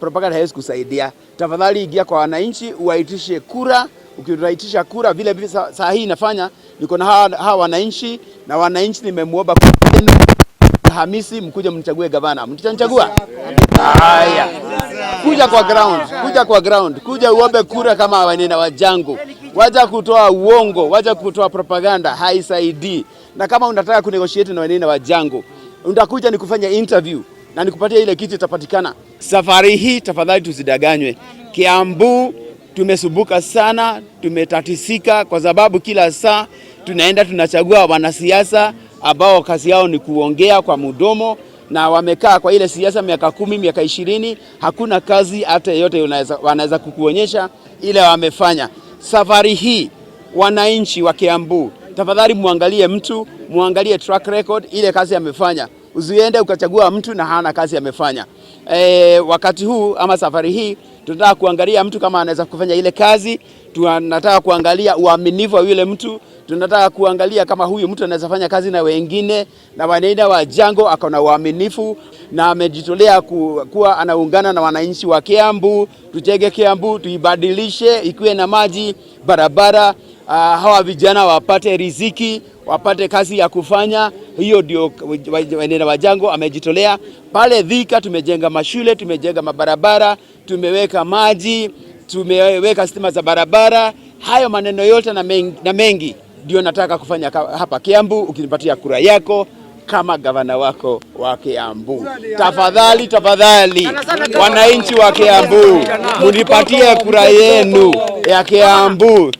propaganda haiwezi kusaidia. Tafadhali ingia kwa wananchi, uwaitishe kura. Ukiraitisha kura vile saa hii inafanya, niko na hawa wananchi, na wananchi nimemuomba Hamisi mkuje mnichague gavana. Mtanichagua? Haya. Kuja kwa ground. Kuja uombe kura kama wanena wajangu. Waja kutoa uongo, waja kutoa propaganda, haisaidii. Na kama unataka kunegotiate na wanena wajangu, utakuja nikufanya interview na nikupatia ile kitu itapatikana. Safari hii tafadhali tusidanganywe. Kiambu tumesubuka sana, tumetatisika kwa sababu kila saa tunaenda tunachagua wanasiasa ambao kazi yao ni kuongea kwa mdomo, na wamekaa kwa ile siasa miaka 10, miaka 20, hakuna kazi hata yote wanaweza kukuonyesha ile wamefanya. Safari hii wananchi wa Kiambu, tafadhali muangalie mtu, muangalie track record ile kazi amefanya. Usiende ukachagua mtu na hana kazi amefanya. Wakati huu ama safari hii tunataka kuangalia mtu kama anaweza kufanya ile kazi. Tunataka kuangalia uaminifu wa yule mtu. Tunataka kuangalia kama huyu mtu anaweza fanya kazi na wengine, na wanaenda wa Jango akona uaminifu na amejitolea kuwa anaungana na wananchi wa Kiambu. Tujenge Kiambu, tuibadilishe, ikuwe na maji, barabara, hawa vijana wapate riziki, wapate kazi ya kufanya. Hiyo ndio wanaenda wa Jango amejitolea. Pale Thika tumejenga mashule, tumejenga mabarabara, tumeweka maji, tumeweka stima za barabara. Hayo maneno yote na mengi ndio nataka kufanya hapa Kiambu, ukinipatia kura yako kama gavana wako wa Kiambu. Tafadhali wananchi wa Kiambu, munipatie kura yenu ya Kiambu.